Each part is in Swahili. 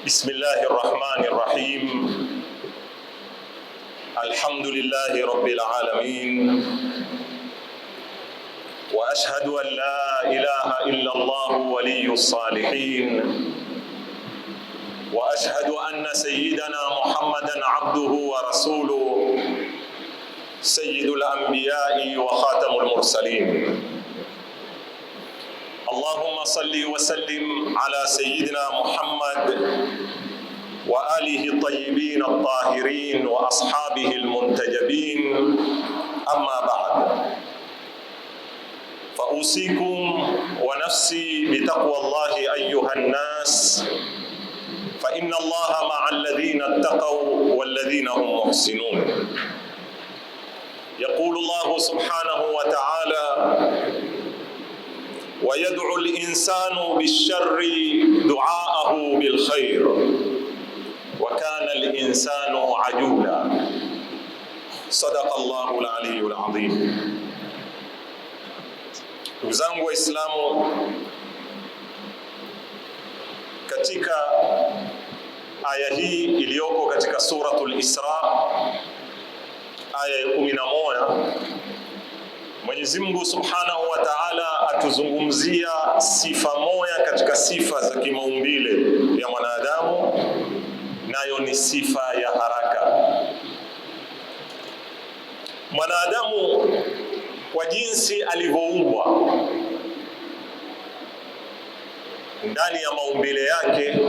بسم الله الرحمن الرحيم. الحمد لله رب العالمين، وأشهد أن لا إله إلا الله ولي الصالحين، وأشهد أن سيدنا محمدا عبده ورسوله سيد الأنبياء وخاتم المرسلين. اللهم صل وسلم على سيدنا محمد وآله الطيبين الطاهرين وأصحابه المنتجبين، أما بعد، فأوصيكم ونفسي بتقوى الله أيها الناس، فإن الله مع الذين اتقوا والذين هم محسنون. يقول الله سبحانه وتعالى: ويدعو الإنسان بالشر دعاءه بالخير وكان الإنسان عجولا. صدق الله العلي العظيم. Ndugu zangu Waislamu, katika aya hii iliyoko katika suratul Isra, aya ya 11, Mwenyezi Mungu Subhanahu wa Ta'ala atuzungumzia sifa moja katika sifa za kimaumbile ya mwanadamu, nayo ni sifa ya haraka. Mwanadamu kwa jinsi alivyoumbwa, ndani ya maumbile yake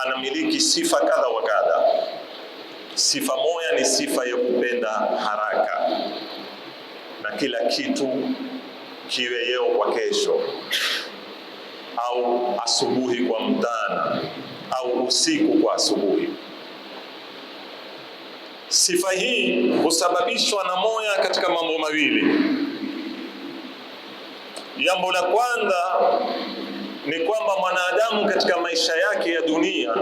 anamiliki sifa kadha wa kadha. Sifa moja ni sifa ya kupenda haraka, na kila kitu kiwe leo kwa kesho, au asubuhi kwa mchana, au usiku kwa asubuhi. Sifa hii husababishwa na moja katika mambo mawili. Jambo la kwanza ni kwamba mwanadamu katika maisha yake ya dunia,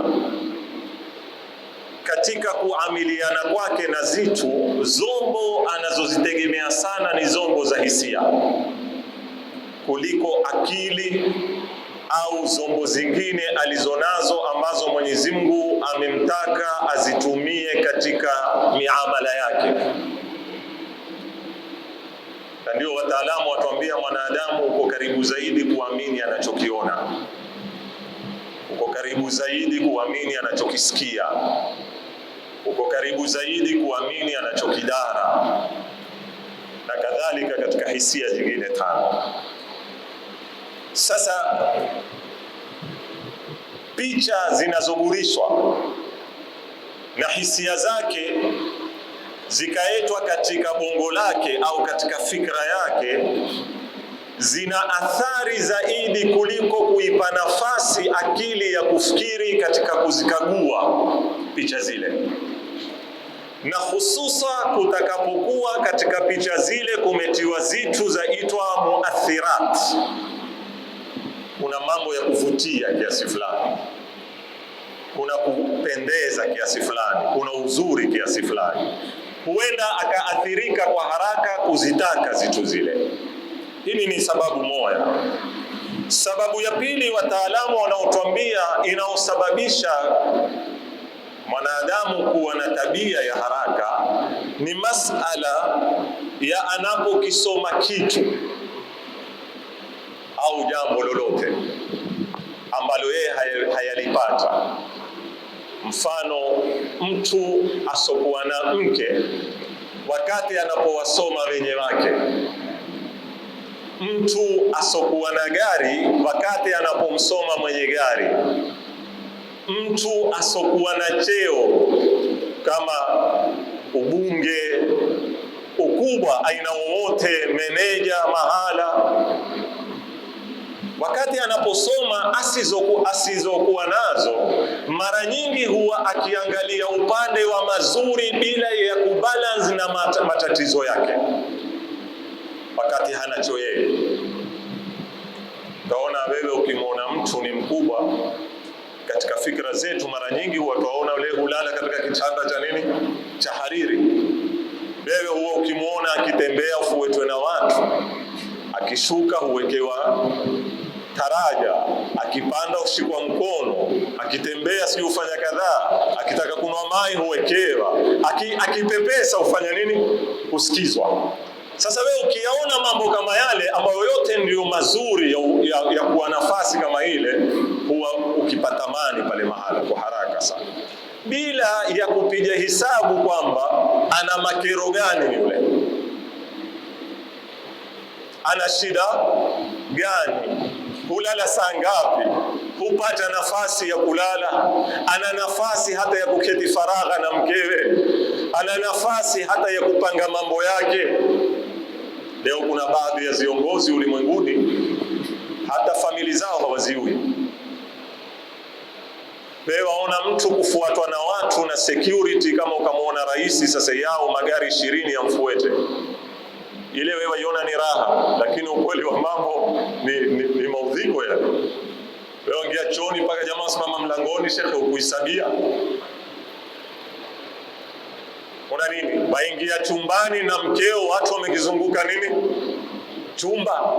katika kuamiliana kwake na zitu, zombo anazozitegemea sana ni zombo za hisia kuliko akili au zombo zingine alizonazo ambazo Mwenyezi Mungu amemtaka azitumie katika miamala yake. Na ndio wataalamu watuambia mwanadamu uko karibu zaidi kuamini anachokiona, uko karibu zaidi kuamini anachokisikia, uko karibu zaidi kuamini anachokidara, na kadhalika katika hisia zingine tano. Sasa picha zinazogurishwa na hisia zake zikaetwa katika bongo lake au katika fikra yake, zina athari zaidi kuliko kuipa nafasi akili ya kufikiri katika kuzikagua picha zile. Na hususa kutakapokuwa katika picha zile kumetiwa zitu zaitwa muathirat. Kuna mambo ya kuvutia kiasi fulani, kuna kupendeza kiasi fulani, kuna uzuri kiasi fulani, huenda akaathirika kwa haraka kuzitaka zitu zile. Hili ni sababu moja. Sababu ya pili, wataalamu wanaotuambia inaosababisha mwanadamu kuwa na tabia ya haraka ni masala ya anapokisoma kitu au jambo lolote ambalo yeye hayalipata. Mfano, mtu asokuwa na mke wakati anapowasoma wenye wake, mtu asokuwa na gari wakati anapomsoma mwenye gari, mtu asokuwa na cheo kama ubunge mkubwa aina wowote, meneja mahala, wakati anaposoma asizokuwa nazo, mara nyingi huwa akiangalia upande wa mazuri bila ya kubalance na matatizo yake, wakati hanacho yeye. Taona wewe ukimwona mtu ni mkubwa, katika fikra zetu mara nyingi huwa tuwaona yule hulala katika kitanda cha nini, cha hariri. Wewe huwa ukimwona akitembea ufuetwe na watu, akishuka huwekewa taraja, akipanda ushikwa mkono, akitembea si ufanya kadhaa, akitaka kunwa mai huwekewa, akipepesa ufanya nini, usikizwa. Sasa wewe ukiyaona mambo kama yale ambayo yote ndiyo mazuri ya kuwa nafasi kama ile, huwa ukipata mani pale mahala kwa haraka sana, bila ya kupiga hisabu kwamba ana makero gani yule, ana shida gani, hulala saa ngapi, hupata nafasi ya kulala, ana nafasi hata ya kuketi faragha na mkewe, ana nafasi hata ya kupanga mambo yake. Leo kuna baadhi ya viongozi ulimwenguni hata famili zao hawaziui. Wewe waona mtu kufuatwa na watu na security, kama ukamwona rais sasa yao magari 20 yamfuete, ile wewe iona ni raha, lakini ukweli wa mambo ni maudhiko yale. Wewe ingia chooni mpaka jamaa simama mlangoni, shekhe ukuisabia kuna nini? Baingia chumbani na mkeo, watu wamekizunguka nini chumba,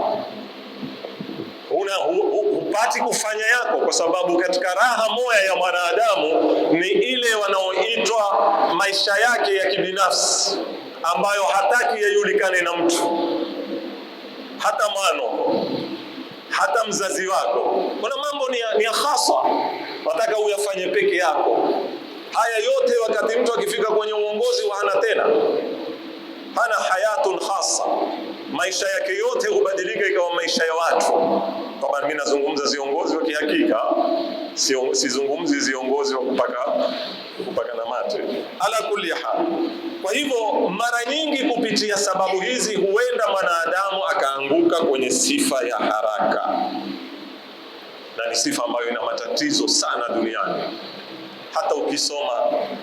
hupati kufanya yako, kwa sababu katika raha moya ya mwanadamu ni ile wanaoitwa maisha yake ya kibinafsi, ambayo hataki yajulikane na mtu, hata mano, hata mzazi wako. Kuna mambo ni ya khasa, wataka uyafanye peke yako. Haya yote wakati mtu akifika kwenye uongozi hana tena, hana hayatun khasa, maisha yake yote hubadilika ikawa maisha ya watu. Kama mimi nazungumza viongozi wa kihakika, sizungumzi viongozi wa kupaka na mate. Ala kulli hal. Kwa hivyo mara nyingi kupitia sababu hizi huenda mwanadamu akaanguka kwenye sifa ya haraka, na ni sifa ambayo ina matatizo sana duniani. Hata ukisoma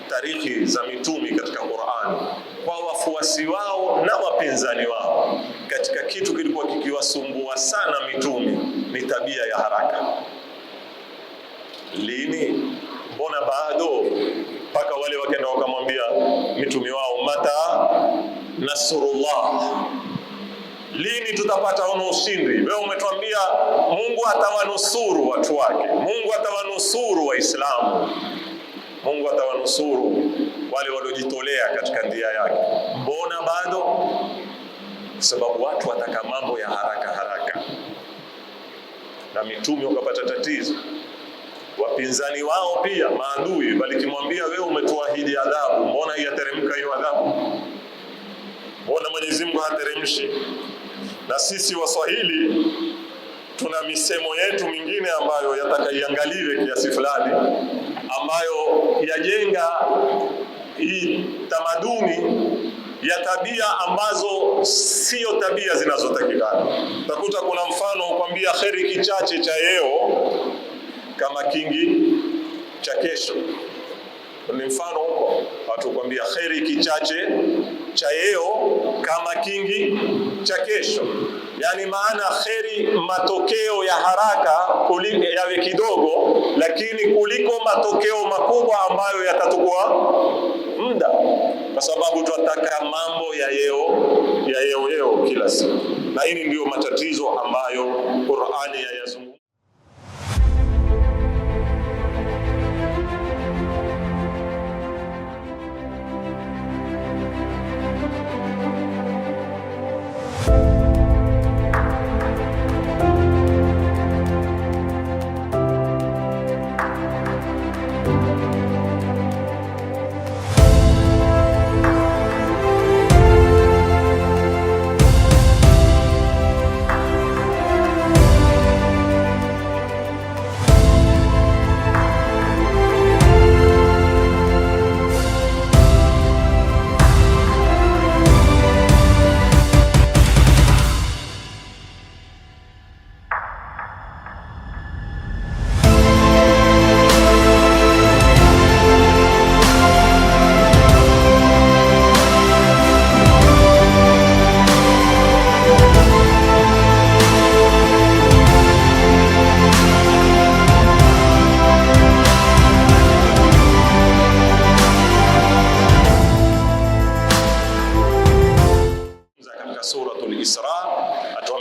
tarikhi za mitumi katika Qur'an, kwa wafuasi wao na wapinzani wao, katika kitu kilikuwa kikiwasumbua sana mitumi ni tabia ya haraka. Lini? Mbona bado? Mpaka wale wakaenda wakamwambia mitumi wao, mata nasrullah, lini tutapata ushindi? Wewe umetuambia Mungu atawanusuru watu wake, Mungu atawanusuru Waislamu, Mungu atawanusuru wale waliojitolea katika njia yake. Mbona bado? Kwa sababu watu wataka mambo ya haraka haraka, na mitume wakapata tatizo. Wapinzani wao pia maadui, bali kimwambia wewe umetuahidi adhabu, mbona yateremka hiyo adhabu? Mbona Mwenyezi Mungu hateremshi? Na sisi Waswahili tuna misemo yetu mingine ambayo yataka iangaliwe kiasi fulani, ambayo yajenga hii tamaduni ya tabia ambazo sio tabia zinazotakikana. Utakuta kuna mfano kwambia kheri kichache cha leo kama kingi cha kesho. Ni mfano huko, watu kwambia kheri kichache cha leo kama kingi cha kesho. Yani maana kheri matokeo ya haraka yawe kidogo, lakini kuliko matokeo makubwa ambayo yatatukua muda, kwa sababu tunataka mambo ya yeo kila siku. Na hili ndio matatizo ambayo Qur'ani yayazungumza.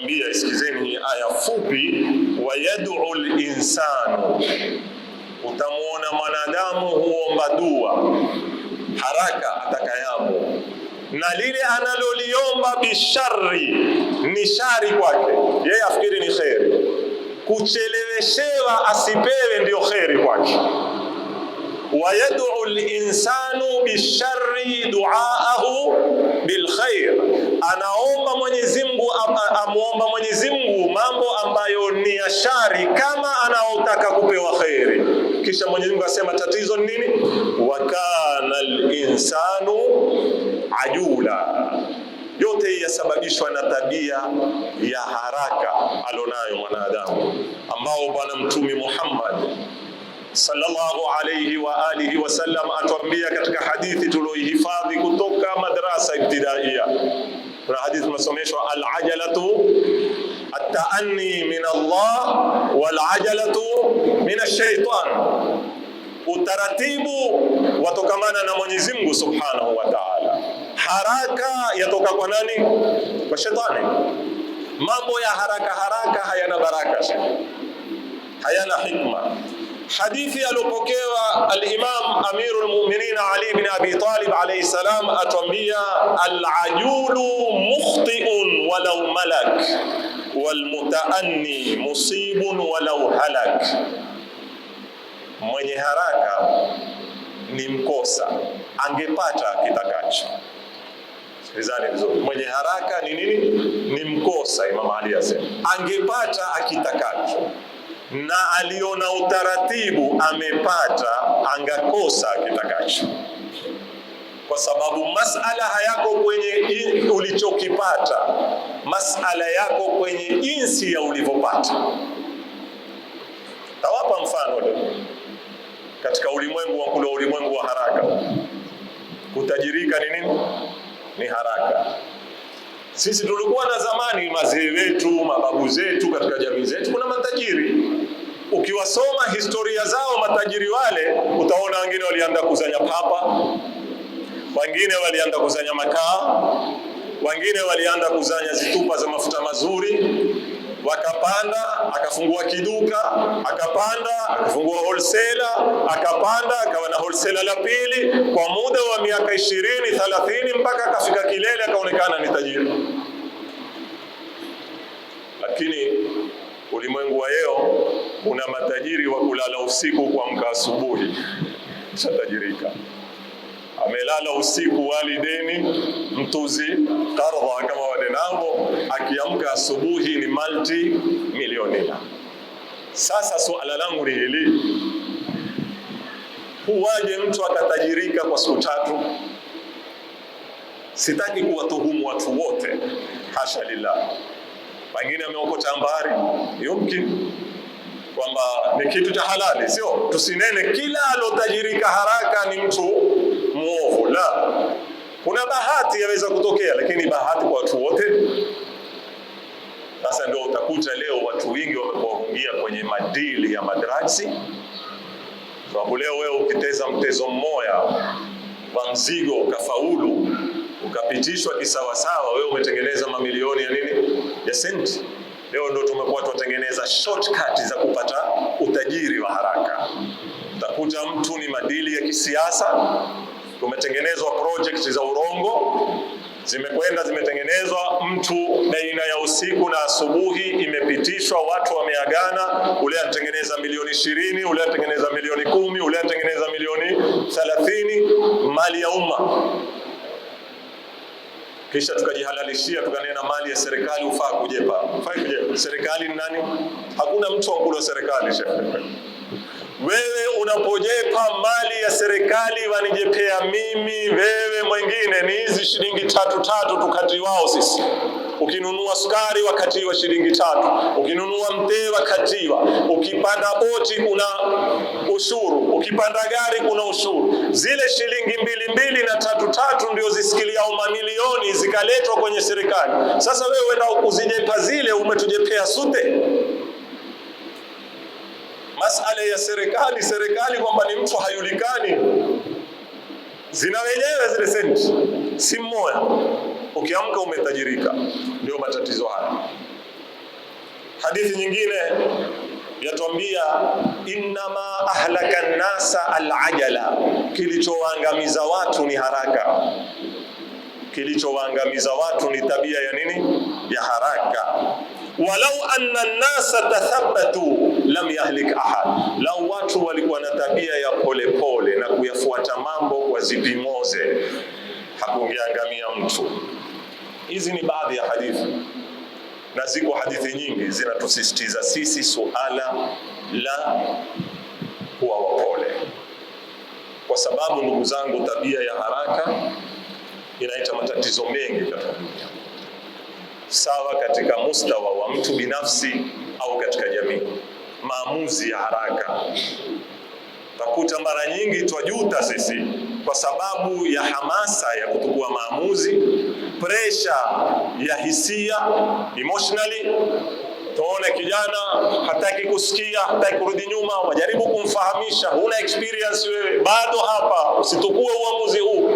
atuambia, isikizeni hii aya fupi, wa yad'u al-insanu, utamuona mwanadamu huomba dua haraka atakayamu, na lile analoliomba bisharri ni shari kwake, yeye afikiri ni kheri. Kucheleweshewa asipewe ndio kheri kwake. Wa yad'u al-insanu bisharri du'aahu bilkhair, anaomba Mwenyezi Mungu, amuomba Mwenyezi Mungu mambo ambayo ni ya shari kama anaotaka kupewa kheri. Kisha Mwenyezi Mungu asema tatizo ni nini? Wa kana al-insanu ajula. Yote yasababishwa na tabia ya haraka alonayo mwanadamu, ambao Bwana Mtume Muhammad sallallahu alayhi wa alihi wasallam atuambia katika hadithi tulioihifadhi kutoka madrasa ibtidaia. Na hadithi tunasomeshwa, al-ajalatu at-ta'anni min Allah wal-ajalatu min ash-shaytan, utaratibu watokamana na Mwenyezi Mungu Subhanahu wa Ta'ala, haraka yatoka kwa nani? Kwa shetani. Mambo ya haraka haraka hayana baraka, hayana hikma. Hadithi alopokewa al-Imam Amirul Mu'minin Ali ibn Abi Talib alayhi salam atuambia, al-ajulu mukhti'un walau malak wal mutaanni musibun walau halak, mwenye haraka ni mkosa, angepata kitakacho. Sikilizani vizuri, mwenye haraka ni nini? Ni mkosa. Imam Ali asema angepata akitakacho, na aliona utaratibu amepata, angakosa akitakacho, kwa sababu masala hayako kwenye ulichokipata, masala yako kwenye jinsi ya ulivyopata. Tawapa mfano leo katika ulimwengu wa kule, ulimwengu wa haraka. Kutajirika ni nini? Ni haraka. Sisi tulikuwa na zamani, mazee wetu, mababu zetu, katika jamii zetu kuna matajiri. Ukiwasoma historia zao matajiri wale, utaona wengine walianza kuzanya papa, wengine walianza kuzanya makaa, wengine walianza kuzanya zitupa za mafuta mazuri, wakapanda akafungua kiduka, akapanda akafungua wholesaler, akapanda akawa na wholesaler la pili, kwa muda wa miaka 20 30 mpaka akafika kilele akaonekana ni tajiri. Lakini ulimwengu wa leo una matajiri wa kulala usiku kuamka asubuhi shatajirika. Amelala usiku walideni mtuzi qardha kama wadenavo, akiamka asubuhi ni multi millionaire. Sasa suala langu ni hili, huwaje mtu akatajirika kwa siku tatu? Sitaki kuwatuhumu watu wote, hasha lillah. Wengine wameokota mbari, yumkin kwamba ni kitu cha halali, sio tusinene kila alotajirika haraka ni mtu muovu. La, kuna bahati yaweza kutokea, lakini bahati kwa watu wote. Sasa ndio utakuta leo watu wengi wamekuingia kwenye madili ya madragsi, sababu leo wewe ukiteza mtezo mmoja wa mzigo ukafaulu, ukapitishwa kisawasawa, wewe umetengeneza mamilioni ya nini? Ya senti. Leo ndio tumekuwa tunatengeneza shortcut za kupata utajiri wa haraka. Utakuta mtu ni madili ya kisiasa, kumetengenezwa project za urongo, zimekwenda zimetengenezwa, mtu baina ya usiku na asubuhi imepitishwa, watu wameagana, ule anatengeneza milioni 20, ule anatengeneza milioni 10, ule anatengeneza milioni 30, mali ya umma. Kisha tukajihalalishia tukanena mali ya serikali ufaa kujepa. Ufai kujepa. Serikali ni nani? Hakuna mtu anakula serikali, shehe. Wewe unapojepa mali ya serikali wanijepea mimi, wewe mwingine, ni hizi shilingi 3 tukati wao sisi. Ukinunua sukari wakati wa shilingi 3, ukinunua mtee wakatiwa, ukipanda boti kuna ushuru, ukipanda gari kuna ushuru. Zile shilingi 2 na 3 ndio zisikilia mamilioni zikaletwa kwenye serikali. Sasa wewe uenda ukuzijepa zile, umetujepea sute. Masala ya serikali kwamba ni mtu hayulikani, zina wenyewe zile senti, si mmoja. Ukiamka umetajirika, ndio matatizo haya. Hadithi nyingine yatuambia innama ahlaka an-nasa al-ajala, kilichowaangamiza watu ni haraka. Kilichowaangamiza watu ni tabia ya nini? Ya haraka. Walau anna an-nasa tathabbatu lam yahlik ahad, lau watu walikuwa na tabia ya polepole na kuyafuata mambo kwa zipimoze, hakungeangamia mtu. Hizi ni baadhi ya hadithi, na ziko hadithi nyingi zinatusisitiza sisi suala la kuwa wapole, kwa sababu ndugu zangu, tabia ya haraka inaita matatizo mengi katika dunia, sawa katika mustawa wa mtu binafsi au katika jamii. Maamuzi ya haraka, takuta mara nyingi twajuta sisi kwa sababu ya hamasa ya kuchukua maamuzi, pressure ya hisia, emotionally. Tuone kijana hataki kusikia, hataki kurudi nyuma, wajaribu kumfahamisha, huna experience wewe, bado hapa, usitukue uamuzi huu.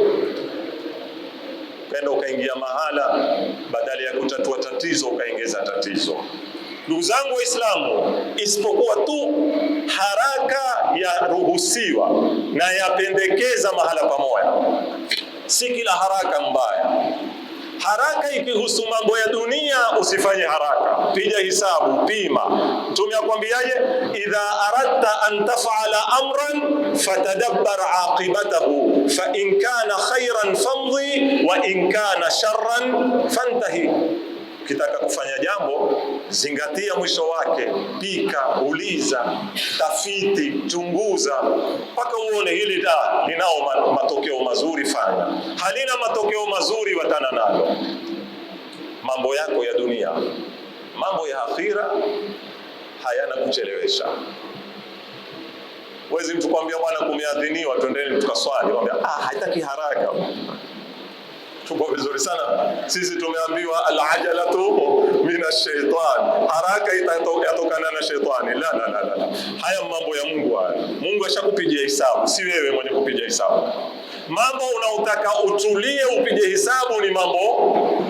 Kenda ukaingia mahala, badala ya kutatua tatizo ukaongeza tatizo. Ndugu zangu Waislamu, isipokuwa tu haraka ya ruhusiwa na yapendekeza mahala pamoja, si kila haraka mbaya. Haraka ikihusu mambo ya dunia usifanye haraka, piga hisabu, pima. Mtume akwambiaje? Idha aradta an taf'ala amran fatadabbar aqibatahu fa in kana khairan famdhi wa in kana sharran fantahi. Ukitaka kufanya jambo, zingatia mwisho wake, pika, uliza, tafiti, chunguza mpaka uone hili linao matokeo mazuri, fanya. Halina matokeo mazuri, watana nalo. Mambo yako ya dunia, mambo ya akhira hayana kuchelewesha. Wezi mtu kwambia bwana kumeadhiniwa twendeni tukaswali, kwambia haitaki haraka. Tuko vizuri sana. Sisi tumeambiwa al-ajalatu minash shaitan, haraka itatokana na shetani. La. Haya mambo ya Mungu haya. Mungu ashakupigia hisabu, si wewe mwenye kupiga hisabu. Mambo unaotaka utulie upige hisabu ni mambo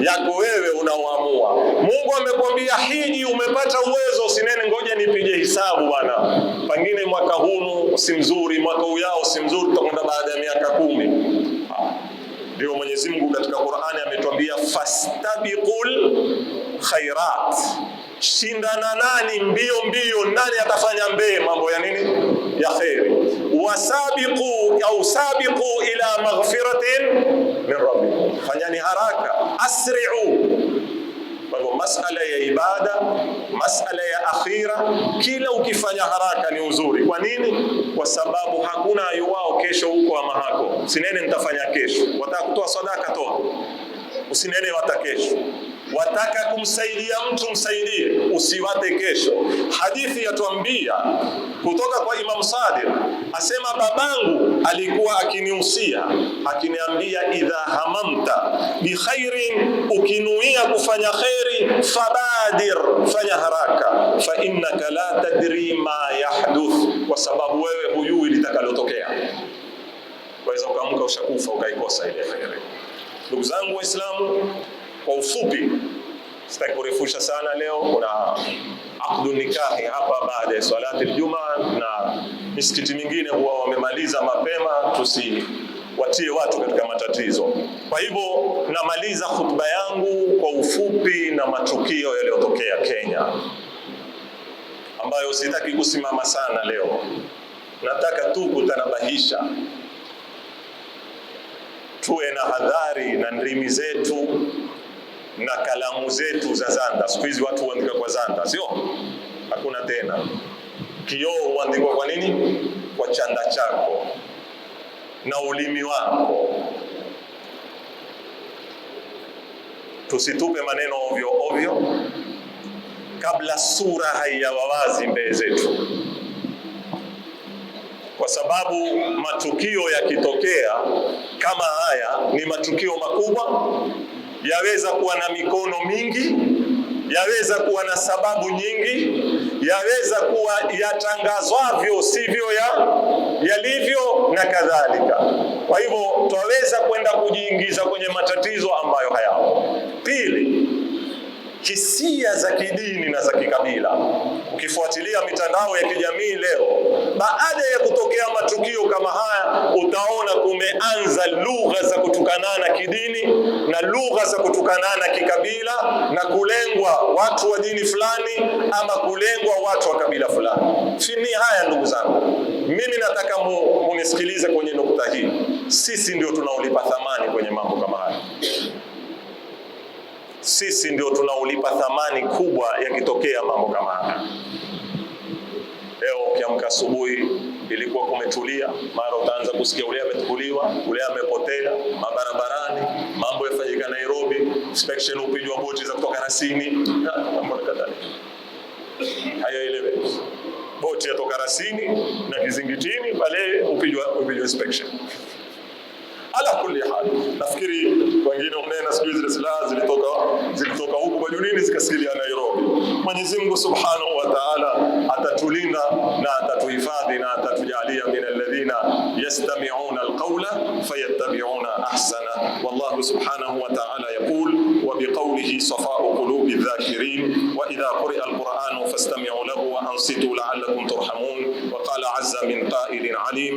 yako wewe unaoamua. Mungu amekwambia hiji, umepata uwezo, usinene ngoja nipige hisabu bwana. Pengine mwaka huu si mzuri, mwaka ujao si mzuri, tutakwenda baada ya miaka 10. Ndio Mwenyezi Mungu katika Qur'ani ametuambia fastabiqul khairat, shindana nani mbio, nani atafanya mambo ya nini? Ya khairi. Wasabiqu au sabiqu ila maghfiratin min rabbikum, fanyani haraka, asri'u. Kwa hivyo masala ya ibada, masala ya akhira, kila ukifanya haraka ni uzuri. Kwa nini? Kwa sababu hakuna ayuwao kesho huko ama hako. Usinene nitafanya kesho. Wataka kutoa sadaka, toa. Usinene wata kesho. Wataka kumsaidia mtu, msaidie, usiwate kesho. Hadithi yatuambia kutoka kwa Imam Sadiq, asema babangu alikuwa akinihusia, akiniambia idha hamamta bi khairin, ukinuia kufanya khairi, fabadir, fanya haraka, fa innaka la tadri ma yahduth, kwa sababu wewe hujui litakalotokea. Waweza ukaamka ushakufa ukaikosa ile khairi. Ndugu zangu Waislamu, kwa ufupi, sitaki kurefusha sana leo. Kuna akdu nikahi hapa baada ya salati al-Jumaa, na misikiti mingine huwa wamemaliza mapema, tusiwatie watu katika matatizo. Kwa hivyo namaliza khutba yangu kwa ufupi na matukio yaliyotokea Kenya, ambayo sitaki kusimama sana leo. Nataka tu kutanabahisha, tuwe na hadhari na ndimi zetu na kalamu zetu za zanda. Siku hizi watu huandika kwa zanda, sio? Hakuna tena. Kioo huandikwa kwa nini? Kwa chanda chako na ulimi wako. Tusitupe maneno ovyo ovyo kabla sura haijawazi mbele zetu, kwa sababu matukio yakitokea kama haya ni matukio makubwa, yaweza kuwa na mikono mingi, yaweza kuwa na sababu nyingi, yaweza kuwa yatangazwavyo sivyo yalivyo na kadhalika. Kwa hivyo twaweza kwenda kujiingiza kwenye matatizo ambayo hayapo. Pili, hisia za kidini na za kikabila. Ukifuatilia mitandao ya kijamii leo, baada ya kutokea matukio kama haya, utaona kumeanza lugha za kutukanana kidini na lugha za kutukanana kikabila, na kulengwa watu wa dini fulani ama kulengwa watu wa kabila fulani. Fini haya, ndugu zangu, mimi nataka munisikilize kwenye nukta hii. Sisi ndio tunaolipa thamani kwenye mambo kama haya. Sisi ndio tunaulipa thamani kubwa yakitokea mambo kama haya. Leo ukiamka asubuhi ilikuwa kumetulia, mara utaanza kusikia ule ametukuliwa, ule amepotea mabarabarani, mambo yafanyika Nairobi, inspection upigwa boti za kutoka Rasini, mambo kadhalika. Haya, ile boti yatoka Rasini na Kizingitini, pale upigwa inspection. Ala kulli hal, nafikiri wengine unena siku zile silaha zilitoka huko Bajunini zikasilia Nairobi. Mwenyezi Mungu Subhanahu wa Ta'ala atatulinda na atatuhifadhi na atatujalia min alladhina yastami'una alqawla fayattabi'una ahsana. Wallahu Subhanahu wa Ta'ala yaqul wa biqawlihi safa'u qulubi adh-dhakirin wa idha quri'a alqur'anu fastami'u lahu wa ansitu la'allakum turhamun. Wa qala 'azza min qa'ilin 'alim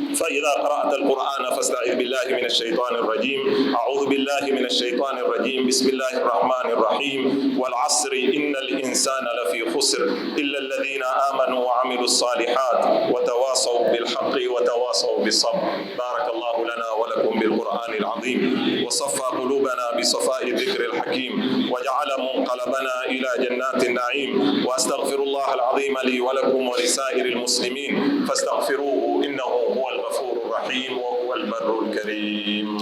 فإذا قرأت القرآن فاستعذ بالله من الشيطان الرجيم. أعوذ بالله من الشيطان الرجيم. بسم الله الرحمن الرحيم. والعصر إن الإنسان لفي خسر إلا الذين آمنوا وعملوا الصالحات وتواصوا بالحق وتواصوا بالصبر. بارك الله لنا ولكم بالقرآن العظيم وصفى قلوبنا بصفاء الذكر الحكيم وجعل منقلبنا إلى جنات النعيم. وأستغفر الله العظيم لي ولكم ولسائر المسلمين فاستغفروه إنه هو الغفور الرحيم وهو البر الكريم.